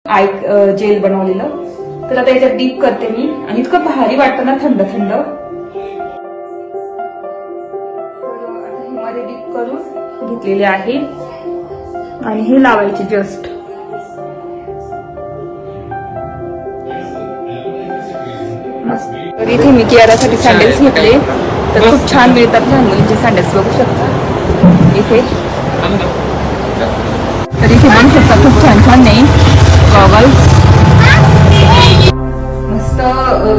I gel बनवलेलं. तर आता याच्यात डीप करते मी आणि इतकं भारी वाटतं ना थंड थंड. आता मध्ये डीप करून घेतलेले आहे आणि हे लावायचे जस्ट. मस्त. तर इथे मी कियारासाठी सँडल्स घेतले. तर खूप छान मिळतात लहान मुलींचे सँडल्स, बघू शकता इथे. तर इथे बघू शकता खूप छान छान नाही गॉगल्स. मस्त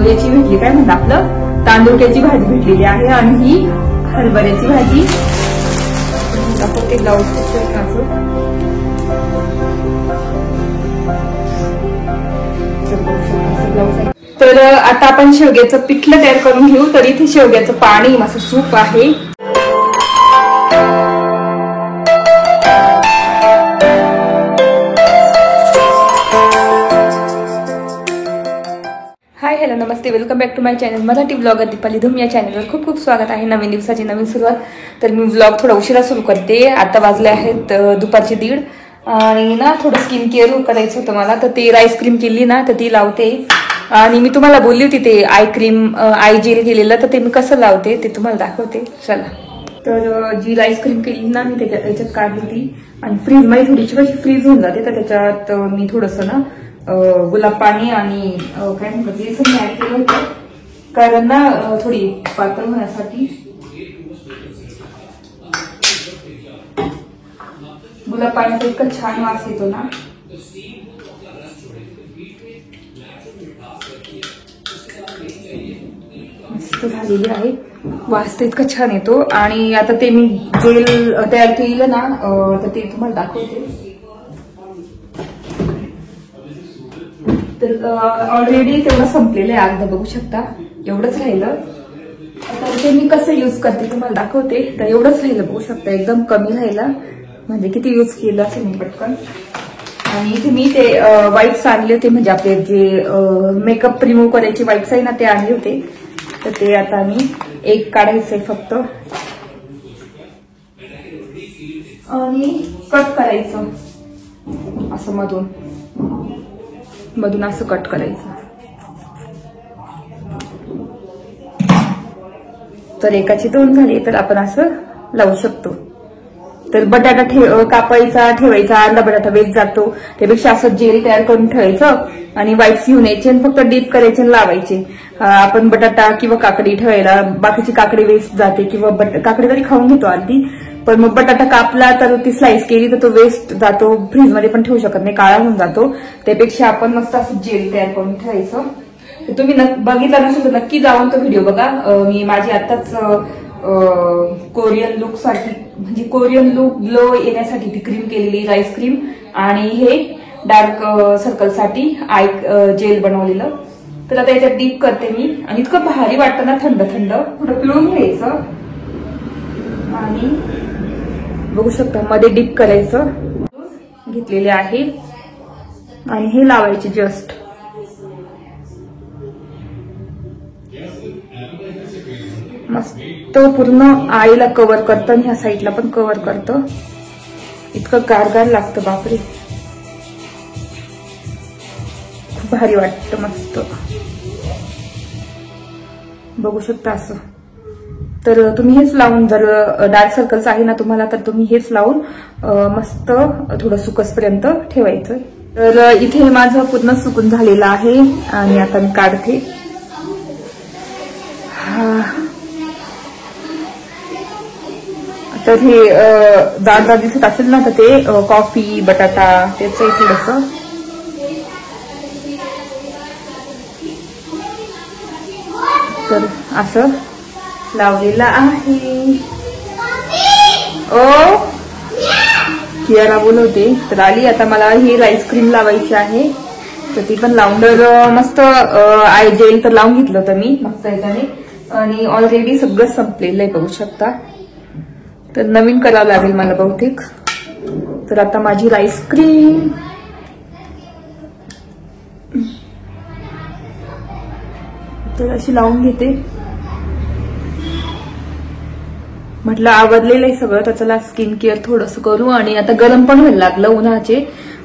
याची भेटली, काय म्हणतात आपलं तांदूळक्याची भाजी भेटलेली आहे आणि ही हरभऱ्याची भाजी. ते ब्लाऊज तर आता आपण शेवग्याचं पिठलं तयार करून घेऊ. तर इथे शेवग्याचं पाणी मस्त सूप आहे. हाय हॅलो नमस्ते, welcome back to my channel Marathi blogger Deepali Dhoom. या चॅनलवर खूप खूप स्वागत आहे. नवीन दिवसाची नवीन सुरुवात. तर मी ब्लॉग थोडा उशिरा सुरू करते. आता वाजले आहेत दुपारचे 1:30 आणि ना थोडं स्किन केअर करायचं होतं मला. तर ते राईस क्रीम केली ना तर ती लावते. आणि मी तुम्हाला बोलली होती ते आय क्रीम आय जेल केलेलं, तर ते मी कसं लावते ते तुम्हाला दाखवते. चला. तर जी राईस क्रीम केली ना मी त्याच्यात काढली ती आणि फ्रीजमध्ये थोडीशी कशी फ्रीज होऊन जाते. तर त्याच्यात मी थोडंसं ना गुलाब पाणी आणि काय म्हणतात बेसन ऍड केलं होतं, कारण ना थोडी पातळ होण्यासाठी. गुलाब पाण्याचा इतका छान वास येतो ना. मस्त झालेली आहे, वास तर इतका छान येतो. आणि आता ते मी जेल तयार केलेलं ना तर ते तुम्हाला दाखवते. तर ऑलरेडी तेवढं संपलेलं आहे अर्ध, बघू शकता एवढंच राहिलं. आता ते मी कसं यूज करते तुम्हाला दाखवते. तर एवढंच राहिलं, बघू शकता एकदम कमी राहिलं, म्हणजे किती यूज केलं असेल मी पटकन. आणि इथे मी ते वाईप्स आणले होते, म्हणजे आपले जे मेकअप रिमूव्ह करायचे वाईप्स आहे ना ते आणले होते. तर ते आता मी एक काढायचंय फक्त आणि कट करायचं असं मधून असं कट करायचं. तर एकाची 2 झाली तर आपण असं लावू शकतो. तर बटाटा कापायचा ठेवायचा, अर्धा बटाटा वेस्ट जातो, त्यापेक्षा असं जेल तयार करून ठेवायचं आणि वाईप्स घेऊन यायचे आणि फक्त डीप करायचे आणि लावायचे. आपण बटाटा किंवा काकडी ठेवायला, बाकीची काकडी वेस्ट जाते किंवा काकडी तरी खाऊन घेतो अर्धी, पण मग बटाटा कापला तर ती स्लाइस केली तर तो वेस्ट जातो, फ्रीजमध्ये पण ठेवू शकत नाही, काळा होऊन जातो. त्यापेक्षा आपण मस्त असं जेल तयार करून ठेवायचं. तर तुम्ही बघितला नसेल तर नक्की जाऊन तो व्हिडिओ बघा. मी माझी आताच कोरियन लुक साठी, म्हणजे कोरियन लुक ग्लो येण्यासाठी ती क्रीम केलेली राईस क्रीम आणि हे डार्क सर्कल साठी आय जेल बनवलेलं. तर आता याच्यात डीप करते मी आणि इतकं भारी वाटतं ना थंड थंड. थोडं पिळून घ्यायचं आणि बघू शकता मध्ये डीप करायचं. घेतलेले आहे आणि हे लावायचे जस्ट. मस्त तो पूर्ण आईला कव्हर करतं आणि ह्या साईडला पण कव्हर करतं. इतकं गारगार लागतं, बापरे खूप भारी वाटतं, मस्त बघू शकता असं. तर तुम्ही हेच लावून, जर डार्क सर्कल्स आहे ना तुम्हाला तर तुम्ही हेच लावून मस्त थोडं सुकसपर्यंत ठेवायचं. तर इथे माझं पूर्ण सुकून झालेलं आहे आणि आता मी काढते. तर हे जाड दिसत असेल ना तर ते कॉफी बटाटा त्याच थोडस. तर असं लावलेलं आहे. ओ कियारा बोलवते तर आली. आता मला ही राईस क्रीम लावायची आहे तर ती पण लावून, तर मस्त आय जेल तर लावून घेतलं होतं मी मस्त याच्याने आणि ऑलरेडी सगळं संपलेलं आहे, बघू शकता. तर नवीन करावं लागेल मला बहुतेक. तर आता माझी राईस क्रीम तर अशी लावून घेते. म्हटलं आवडलेलं आहे सगळं तर चला स्किन केअर थोडंसं करू. आणि आता गरम पण व्हायला लागलं उन्हाचे,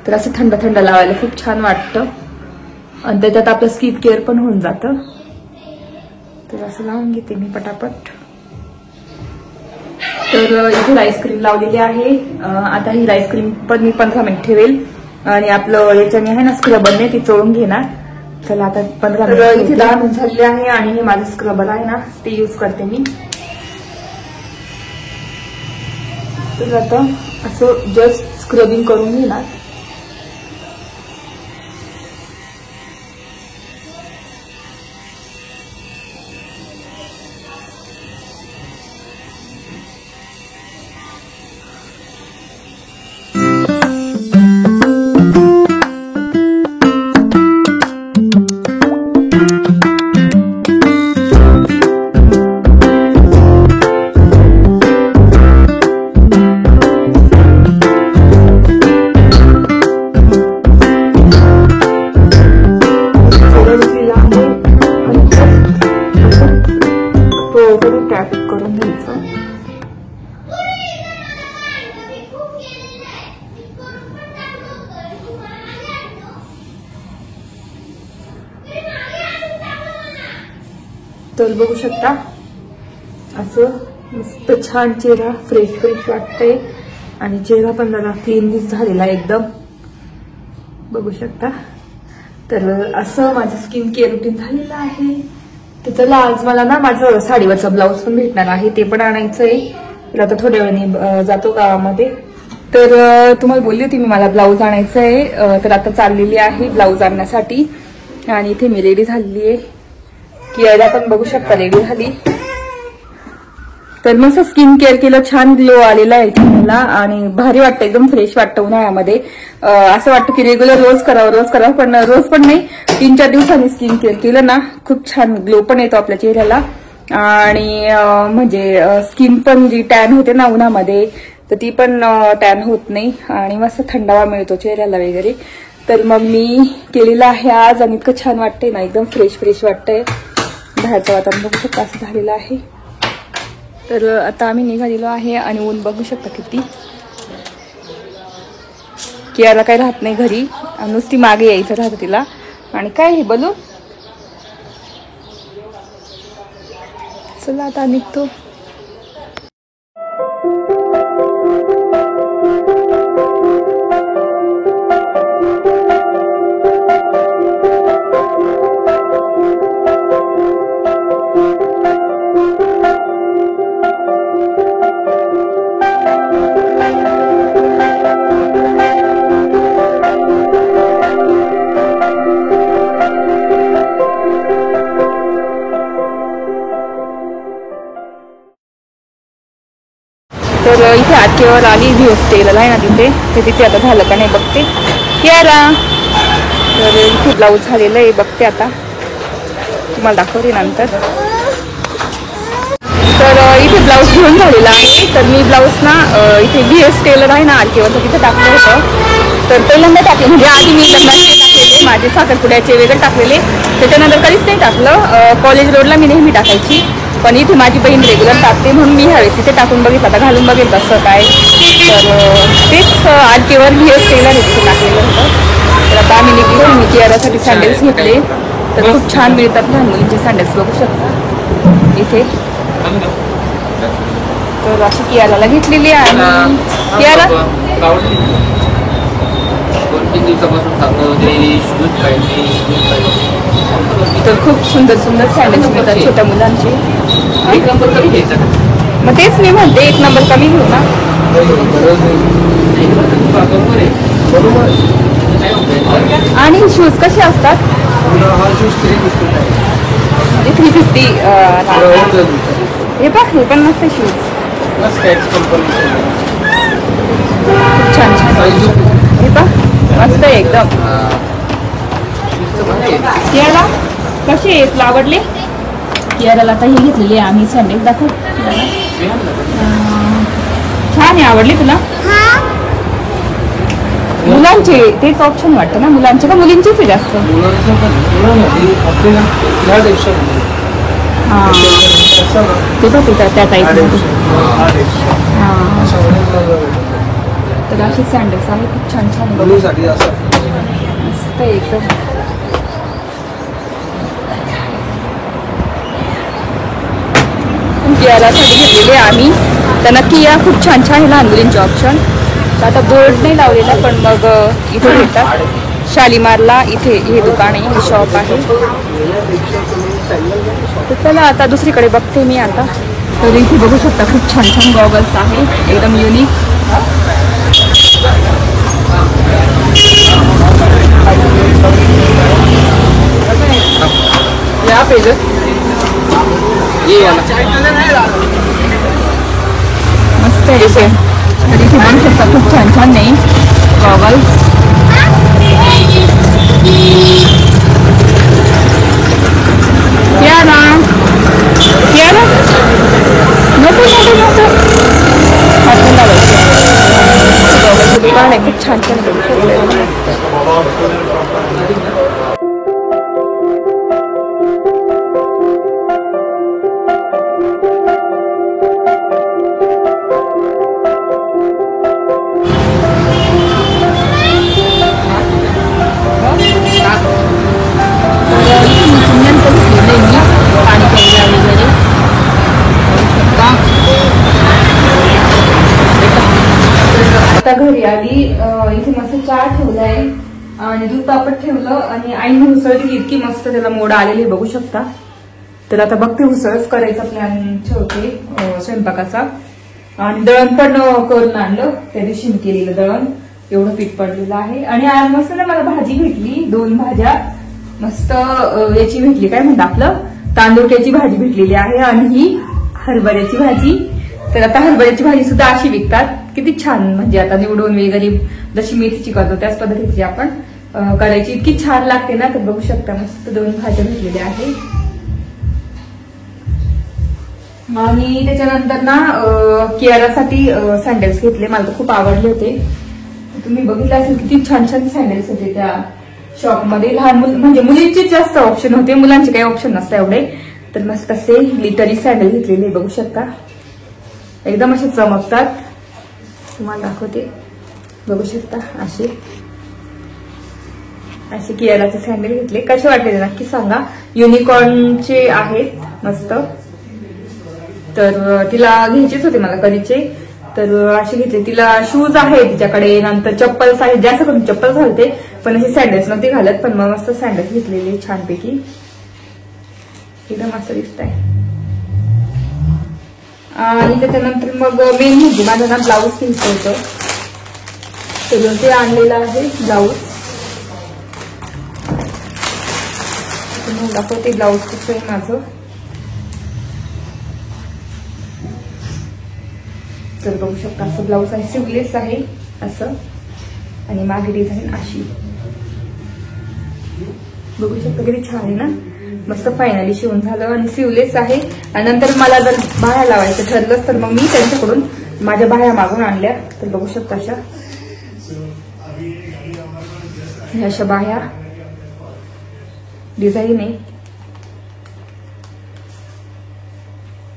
तर असं थंड थंड लावायला खूप छान वाटतं आणि त्याच्यात आपलं स्किन केअर पण होऊन जातं. तर असं लावून घेते मी पटापट. तर इथे आईस्क्रीम लावलेली आहे. आता ही आईस्क्रीम पण मी 15 मिनिट ठेवेल आणि आपलं याच्याने आहे ना स्क्रबरने ती चोळून घेणार. चला आता 15 मिनिट. इथे 10 मिनिट झाले आहे आणि हे माझं स्क्रबर आहे ना ते यूज करते मी. तर आता असं जस्ट स्क्रबिंग करून घेणार. करून घ्यायचं. तर बघू शकता असं मस्त छान चेहरा फ्रेश फ्रेश वाटतंय आणि चेहरा पण जरा क्लीन झालेला एकदम बघू शकता. तर असं माझं स्किन केअर रुटीन झालेलं आहे. तर चला आज मला ना माझं साडीवरचा ब्लाऊज पण भेटणार आहे ते पण आणायचंय. तर आता थोड्या वेळाने जातो गावामध्ये. तर तुम्हाला बोलली होती मी मला ब्लाऊज आणायचंय. तर आता चाललेली आहे ब्लाऊज आणण्यासाठी आणि इथे मी रेडी झालेली आहे. कियाला पण बघू शकता रेडी झाली. तर मस्त स्किन केअर केलं छान ग्लो आलेला आहे मला आणि भारी वाटतं एकदम फ्रेश वाटतं उन्हाळ्यामध्ये. असं वाटतं की रेग्युलर रोज करावं पण रोज पण नाही 3-4 दिवसांनी स्किन केअर केलं ना खूप छान ग्लो पण येतो आपल्या चेहऱ्याला आणि म्हणजे स्किन पण जी टॅन होते ना उन्हामध्ये तर ती पण टॅन होत नाही आणि मस्त थंडावा मिळतो चेहऱ्याला वगैरे. तर मग मी केलेलं आहे आज आणि इतकं छान वाटतंय ना एकदम फ्रेश फ्रेश वाटतंय. बाहेरचं वातावरण बघू शकता असं झालेलं आहे. तर आता आम्ही निघालेलो आहे आणि ऊन बघू शकता किती. कियाला काही राहत नाही घरी नुसती मागे यायचं राहतं तिला. आणि काय हे बलून चला आता निघतो. तर इथे आरकेवर आली व्हीएसटीला आहे ना तिथे आता झालं का नाही बघते. कियारा तर इथे ब्लाऊज झालेलं आहे बघते आता तुम्हाला दाखवते नंतर. तर इथे ब्लाऊज घेऊन झालेला आहे. तर मी ब्लाऊज ना इथे व्हीएस टेलर आहे ना आरकेवरचं तिथे टाकलं होतं. तर पहिल्यांदा टाकले म्हणजे आधी मी लग्नाचे टाकलेले माझे साखरपुड्याचे वेगळे टाकलेले त्याच्यानंतर कधीच नाही टाकलं. कॉलेज रोडला मी नेहमी टाकायची पण इथे माझी बहीण रेग्युलर टाकते म्हणून मी ह्यावेळेस इथे टाकून बघितलं आता घालून बघेल कसं काय. तर तेच आरकेवर व्हीएस टेलर आहे तिथे टाकलेलं होतं. तर आता आम्ही निघलो. मी कियारासाठी सँडल्स घेतले तर खूप छान मिळतात लहान मुलींचे सँडल्स बघू शकता इथे. तर अशी कियाराला घेतलेली आहे. कियारा 2-3 दिवसापासून तर खूप सुंदर सुंदर सँडल्स मिळतात छोट्या मुलांचे. मग तेच मी म्हणते 1 नंबर कमी घेऊ ना. आणि शूज कसे असतात? 350. हे पण मस्त शूज खूप छान छान. हे मस्त आहे एकदम. कियाला कसे आहेत तुला आवडले? कियाराला आता ही घेतलेली आहे आम्ही सँडल दाखव. छान आहे आवडली तुला? मुलांचे तेच ऑप्शन वाटतं ना मुलांचे का मुलींचेच आहे जास्त? हां ते बघ त्या टाईपमध्ये. हां तर असे सँडल्स आहे, खूप छान छान मुलीसाठी असं मस्त एकदम. कियारासाठी घेतलेले आम्ही, त्यांना किया खूप छान छान आहे लहान मुलींचे ऑप्शन. तर आता बोर्ड नाही लावलेला, पण मग इथे भेटतात शालीमारला. इथे हे दुकान आहे, हे शॉप आहे. तर चला आता दुसरीकडे बघते मी आता. तर इथे बघू शकता खूप छान छान गॉगल्स आहे, एकदम युनिक. या पेज मस्त आहे इथे. तर इथे बघू शकता खूप छान छान नाही गॉगल्स. या ना नको नको नको हातून लावायचं. गॉगलचं दुकान आहे, खूप छान छान बघू शकतो. आता घरी आली, इथे मस्त चहा ठेवलाय आणि दूध तापत ठेवलं आणि आईने उसळ दिली, इतकी मस्त त्याला मोड आलेली बघू शकता. तर आता बघते उसळच करायचा प्लॅन ठेवते स्वयंपाकाचा. आणि दळण पण करून आणलं, त्या दिवशी केलेलं दळण, एवढं पीठ पडलेलं आहे. आणि आज मस्त ना मला भाजी भेटली, 2 भाज्या मस्त याची भेटली, काय म्हणतात आपलं तांदूळक्याची भाजी भेटलेली आहे आणि ही हरभऱ्याची भाजी. तर आता हरभऱ्याची भाजी सुद्धा अशी विकतात, किती छान. म्हणजे आता निवडून वगैरे जशी मेथीची करतो त्याच पद्धतीची आपण करायची, इतकी छान लागते ना. तर बघू शकता मस्त 2 भाज्या भेटलेल्या आहे. आणि त्याच्यानंतर ना कियारासाठी सँडल्स घेतले, मला तर खूप आवडले होते. तुम्ही बघितलं असेल किती छान छान सँडल्स होते त्या शॉपमध्ये. लहान म्हणजे मुलींचे जास्त ऑप्शन होते, मुलांचे काही ऑप्शन नसतात एवढे. तर मस्त असे ग्लिटरी सँडल घेतलेले बघू शकता, एकदम असे चमकतात. तुम्हाला दाखवते, बघू शकता असे असे कियाराचे सँडल घेतले. कसे वाटले नक्की सांगा. युनिकॉर्नचे आहेत मस्त. तर तिला घ्यायचेच होते मला कधीचे, तर असे घेतले. तिला शूज आहे तिच्याकडे, नंतर चप्पल्स आहेत, जास्त करून चप्पल घालते पण असे सँडल्स नव्हते घालत. पण मग मस्त सँडल्स घेतलेले छानपैकी, एकदम मस्त दिसत आहे. आणि त्याच्यानंतर मग मेन म्हणजे माझं ना ब्लाऊज घ्यायचं होतं, तर ते आणलेलं आहे ब्लाऊज. दाखवते ब्लाऊज कसं आहे माझं. तर बघू शकता असं ब्लाऊज आहे, स्लीवलेस आहे असं, आणि मागे डिझाईन अशी बघू शकता, किती छान आहे ना. मस्त फायनली शिवून झालं आणि स्लीवलेस आहे. आणि नंतर मला जर बाह्या लावायचं ठरलं तर मग मी त्यांच्याकडून माझ्या बाह्या मागून आणल्या. तर बघू शकता अशा अशा बाह्या डिझाईन आहे.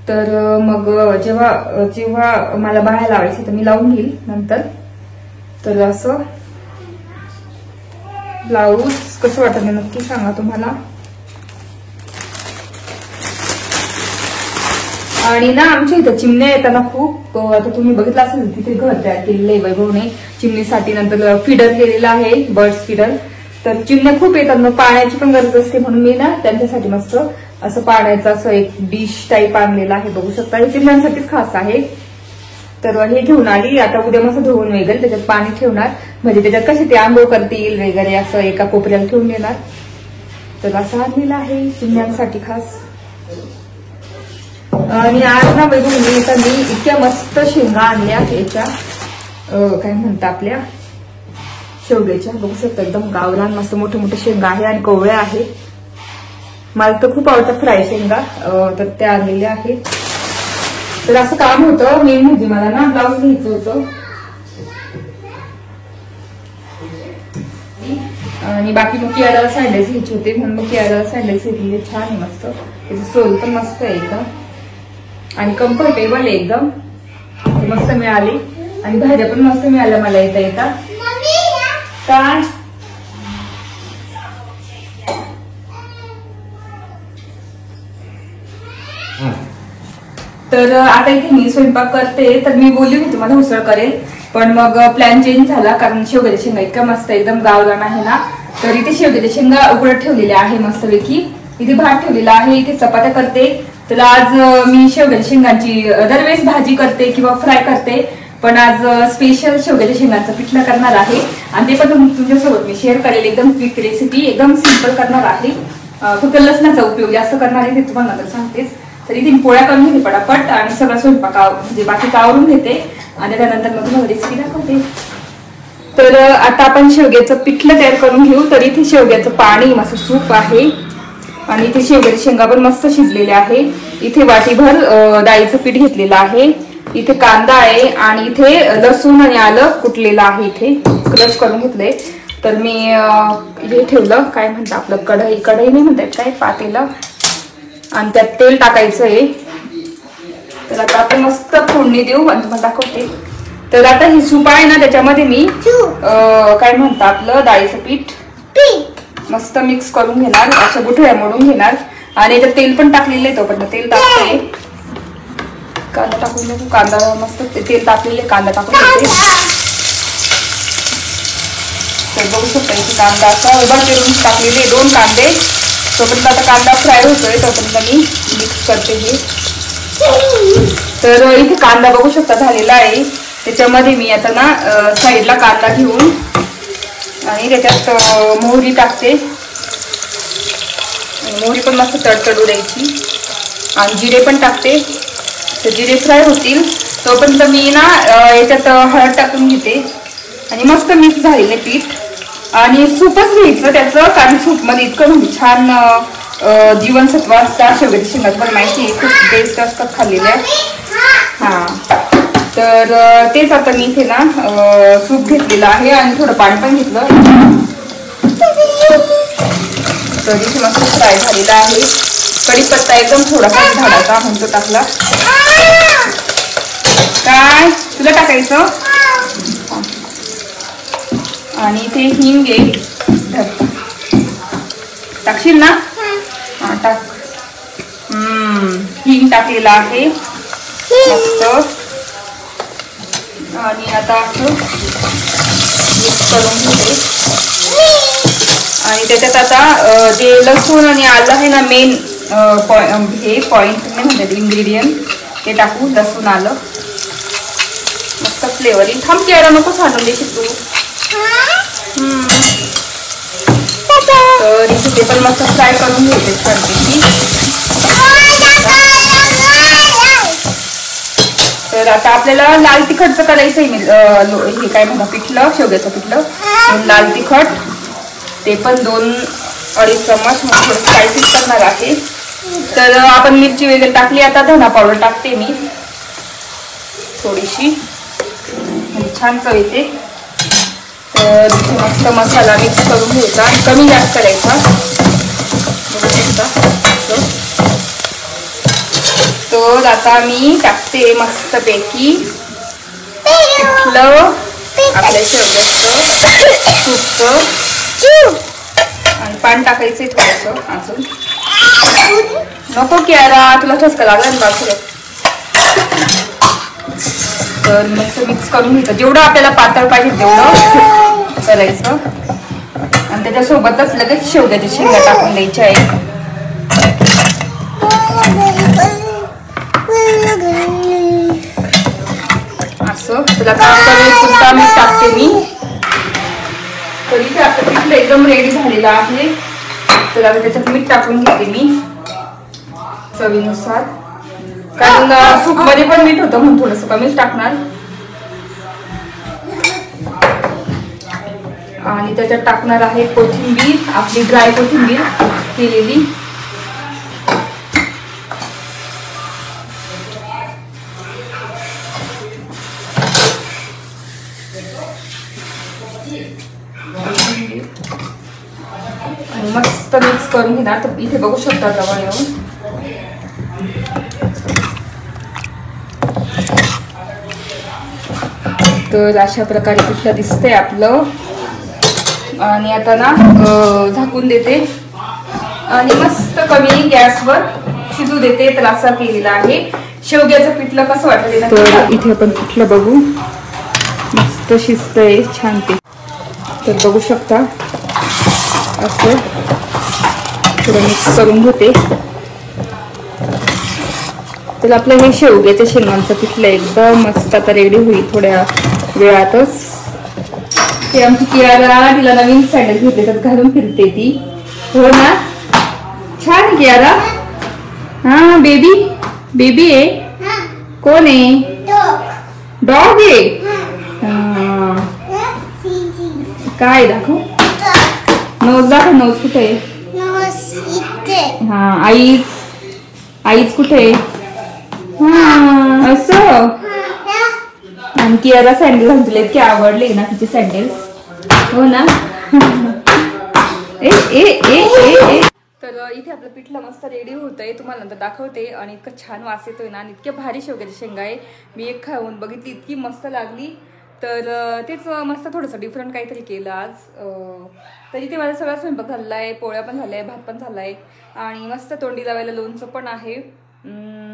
तर मग जेव्हा जेव्हा मला बाह्या लावायची तर मी लावून घेईल नंतर. तर असं ब्लाऊज कसं वाटत नाही नक्की सांगा तुम्हाला. आणि ना आमच्या इथं चिमण्या येताना खूप, आता तुम्ही बघितलं असेल तिथे घर तयार केलेलं आहे वैभवने चिमणीसाठी. नंतर फिडर केलेला आहे, बर्ड्स फिडर. तर चिमण्या खूप येतात, मग पाण्याची पण गरज असते, म्हणून मी ना त्यांच्यासाठी मस्त असं पाण्याचं असं एक डिश टाईप आणलेलं आहे. बघू शकता हे चिमण्यांसाठीच खास आहे. तर हे घेऊन आली. आता उद्या मस्त धुवून वगैरे त्याच्यात पाणी ठेवणार, म्हणजे त्याच्यात कसे ते आंघोळ करतील वगैरे, असं एका कोपऱ्याला ठेवून देणार. तर असं आणलेलं आहे चिमण्यांसाठी खास. आणि आज ना वैभवने येताना इतक्या मस्त शेंगा आणल्या याच्या, काय म्हणतात आपल्या शेवग्याच्या. बघू शकता एकदम गावरान मस्त मोठे मोठे शेंगा आहे आणि कोवळ्या आहे. मला तर खूप आवडतं फ्राय शेंगा, तर त्या आणलेल्या आहेत. तर असं काम होतं मेन म्हणजे मला ना ब्लाऊज घ्यायचं होतं. आणि बाकी मग कियाराला सँडल्स घ्यायचे होते, म्हणून मग कियाराला सँडल्स घेतलेले. छान आहे मस्त, त्याचं सोल पण मस्त आहे एकदम आणि कम्फर्टेबल आहे एकदम, मस्त मिळाली. आणि भाज्या पण मस्त मिळाल्या मला येता येता. काय तर आता इथे मी स्वयंपाक करते. तर मी बोलली होती तुम्हाला उसळ करेल, पण मग प्लॅन चेंज झाला कारण शेवग्याच्या शेंगा इतक्या मस्त एकदम गावरान आहे ना. तर इथे शेवग्याच्या शेंगा उकडत ठेवलेल्या आहे मस्तपैकी. इथे भात ठेवलेला आहे, इथे चपात्या करते. तर आज मी शेवग्याच्या शेंगांची दरवेळेस भाजी करते किंवा फ्राय करते, पण आज स्पेशल शेवग्याच्या शेंगांचं पिठलं करणार आहे आणि ते पण तुमच्यासोबत मी शेअर करेल. एकदम क्विक रेसिपी, एकदम सिंपल करणार आहे. फक्त लसणाचा उपयोग जास्त करणार आहे ते तुम्हाला तर सांगतेच. तर इथे पोळ्या करून घेते पटापट आणि सगळं स्वयंपाक म्हणजे बाकीचं आवरून घेते आणि त्यानंतर मग तुम्हाला रेसिपी दाखवते. तर आता आपण शेवग्याचं पिठलं तयार करून घेऊ. तर इथे शेवग्याचं पाणी मस्त सूप आहे आणि इथे शेवग्याच्या शेंगा पण मस्त शिजलेल्या आहे. इथे वाटीभर डाळीचं पीठ घेतलेलं आहे. इथे कांदा आहे आणि इथे लसूण आणि आलं कुटलेलं आहे. इथे क्रश करून घेतलंय. तर मी हे ठेवलं, काय म्हणतात आपलं कढई नाही म्हणतात काय, पातेलं, आणि त्यात तेल टाकायचं आहे. तर आता आपण मस्त फोडणी देऊ आणि तुम्हाला दाखवते. तर आता ही सूप आहे ना, त्याच्यामध्ये मी काय म्हणतात आपलं डाळीचं पीठ मस्त मिक्स करून घेणार, अशा गुठळ्या मोडून घेणार आणि त्यात तेल पण टाकलेलं आहे. तो पण तेल टाकते, कांदा टाकून देऊ. कांदा मस्त तेल टाकलेले, कांदा टाकून देते. तर बघू शकता इथे कांदा असा उभा करून टाकलेले 2 कांदे. तोपर्यंत आता कांदा फ्राय होतोय, तोपर्यंत मी मिक्स करते हे. तर इथे कांदा बघू शकता झालेला आहे. त्याच्यामध्ये मी आता ना साईडला कांदा घेऊन आणि त्याच्यात मोहरी टाकते. मोहरी पण मस्त तडतडू द्यायची आणि जिरे पण टाकते. तर जिरे फ्राय होतील तोपर्यंत मी ना याच्यात हळद टाकून घेते आणि मस्त मिक्स झालेले पीठ. आणि सूपच घ्यायचं त्याचं, कारण सूपमध्ये इतकं म्हणजे छान जीवनसत्व असतात. शेवग्याच्या शेंगा पण माहिती आहे, खूप बेस्ट असतात खाल्लेल्या. हां, तर तेच आता मी इथे ना सूप घेतलेलं आहे आणि थोडं पाणी पण घेतलं. तर इथे मस्त फ्राय झालेला आहे. कढीपत्ता एकदम थोडासा झाडाचा म्हणतो टाकला. काय तुला टाकायचं, आणि इथे हिंग आहे, टाकशील ना? हा टाक. हिंग टाकलेला आहे मस्त. आणि आता असं मिक्स करून घेते. आणि त्याच्यात आता जे लसूण आणि आलं आहे ना, मेन हे पॉइंट नाही म्हणतात इन्ग्रेडियंट, ते टाकू. लसूण आलं मस्त फ्लेवर येईल. थांब यायला नको सांडून देशील तू. तर इथे ते पण मस्त फ्राय करून घ्यायचे छानपैकी. तर आता आपल्याला लाल तिखटचं करायचं आहे. हे काय म्हणा पिठलं, शेवग्याचं पिठलं. लाल तिखट ते पण 2-2.5 चम्मच थोडं स्पायसी करणार आहे. तर आपण मिरची वगैरे टाकली. आता धना पावडर टाकते मी थोडीशी, म्हणजे छान चव येते. तर मस्त मसाला मिक्स करून घ्यायचा, कमी जास्त करायचा. तर आता मी टाकते मस्तपैकी पिठलं आपल्या शेवग्याचं सूपचं. आणि पाणी टाकायचंय थोडंसं अजून. नको की यारा, तुला ठसका लागला ना बाजूला. तर मस्त मिक्स करून घ्यायचं. जेवढं आपल्याला पातळ पाहिजे तेवढं करायचं. आणि त्याच्यासोबतच लगेच शेवग्याच्या शेंगा टाकून द्यायच्या आहे. असं तुला सुद्धा मी टाकते मी. तर इथे आपलं पिठलं एकदम रेडी झालेलं आहे. तर आता त्याच्यात मीठ टाकून घेते मी चवीनुसार, कारण सूप मध्ये पण मीठ होतं म्हणून थोडस कमीच टाकणार. आणि त्याच्यात टाकणार आहे कोथिंबीर, आपली ड्राय कोथिंबीर केलेली. आणि मस्त मिक्स करून घेणार. तर इथे बघू शकता जवळ येऊन. तर अशा प्रकारे पिठलं दिसतंय आपलं. आणि आता ना झाकून देते आणि मस्त कमी गॅसवर शिजू देते. तर असं केलेलं आहे. शेवग्याचं पिठलं कसं वाटतं तर इथे आपण पिठलं बघू. मस्त शिजतंय छान ते. तर बघू शकता असं थोडं मिक्स करून घेते. तर आपलं हे शेवग्याच्या शेंगांचं पिठलं एकदम मस्त आता रेडी होईल थोड्या वेळातच. ते आमची कियारा तिला नवीन सँडल घेतले तर घालून फिरते ती. हो ना छान कियारा. हा बेबी बेबी आहे. कोण आहे? डॉग आहे. काय दाखव नोज दाखव. नोज कुठे आहे? हा आईच आईच कुठे आहे? हा असं. आणि कियारा सँडल घालते इतके आवडले ना तिचे सँडल. हो ना. ए ए ए ए. तर इथे आपलं पिठलं मस्त रेडी होतंय. तुम्हाला नंतर दाखवते. आणि इतकं छान वास येतोय ना आणि इतके भारी शेवग्याची शेंगा आहे. मी एक खाऊन बघितली इतकी मस्त लागली. तर तेच मस्त थोडंसं डिफरंट काहीतरी केलं आज. तर इथे माझा सगळा स्वयंपाक झालेला आहे. पोळ्या पण झाल्या आहे, भात पण झाला आहे आणि मस्त तोंडी लावायला लोणचं पण आहे.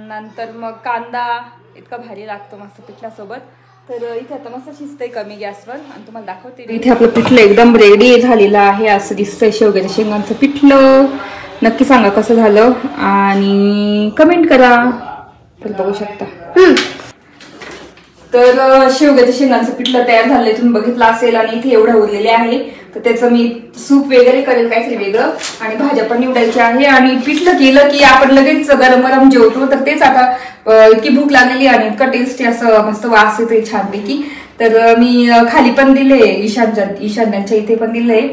नंतर मग कांदा इतका भारी लागतो मस्त पिठल्यासोबत. तर इथे आता मस्त शिजतंय कमी गॅसवर आणि तुम्हाला दाखवते. इथे आपलं पिठलं एकदम रेडी झालेलं आहे. असं दिसतंय शेवग्याच्या शेंगांचं पिठलं. नक्की सांगा कसं झालं आणि कमेंट करा. तर बघू शकता. तर शेवग्याच्या शेंगांचं पिठलं तयार झालंय. तुम्ही बघितलं असेल. आणि इथे एवढं उरलेले आहे तर त्याचं मी सूप वगैरे करेल काहीतरी वेगळं. आणि भाज्या पण निवडायच्या आहे. आणि पिठलं केलं की आपण लगेच गरम गरम जेवतो. तर तेच आता इतकी भूक लागलेली आणि इतकं टेस्टी असं मस्त वास येतोय छानपैकी. तर मी खाली पण दिले ईशान्यांच्या इथे पण दिलंय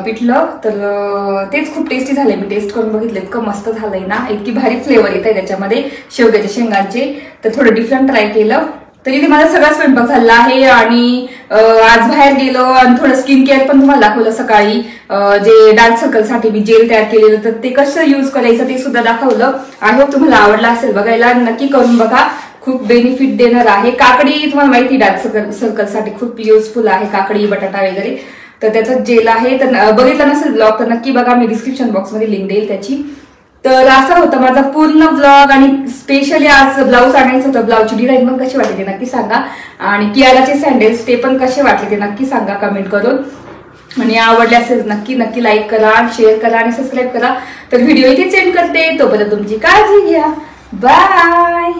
पिठलं. तर तेच खूप टेस्टी झालंय. मी टेस्ट करून बघितलं इतकं मस्त झालंय ना. इतकी भारी फ्लेवर येत आहे त्याच्यामध्ये शेवग्याच्या शेंगांचे. तर थोडं डिफरंट ट्राय केलं. तर इथे माझा सगळा स्वयंपाक झाला आहे. आणि आज बाहेर गेलो आणि थोडं स्किन केअर पण तुम्हाला दाखवलं सकाळी. जे डार्क सर्कलसाठी मी जेल तयार केलेलं तर ते कसं यूज करायचं ते सुद्धा दाखवलं. आय होप तुम्हाला आवडलं असेल. बघायला नक्की करून बघा. खूप बेनिफिट देणार आहे. काकडी तुम्हाला माहिती डार्क सर्कलसाठी खूप युजफुल आहे. काकडी बटाटा वगैरे. तर त्याचं जेल आहे. तर बघितलं नसेल ब्लॉग तर नक्की बघा. मी डिस्क्रिप्शन बॉक्समध्ये लिंक देईल त्याची. तर असा होता माझा पूर्ण ब्लॉग. आणि स्पेशली आज ब्लाऊज आणायचं होतं. ब्लाऊजची डिझाईन पण कशी वाटली ते नक्की सांगा. आणि कियाराचे सँडल्स ते पण कसे वाटले ते नक्की सांगा कमेंट करून. आणि आवडले असेल नक्की नक्की लाईक करा, शेअर करा आणि सबस्क्राईब करा. तर व्हिडिओ इथे सेंड करते. तोपर्यंत तुमची काळजी घ्या. बाय.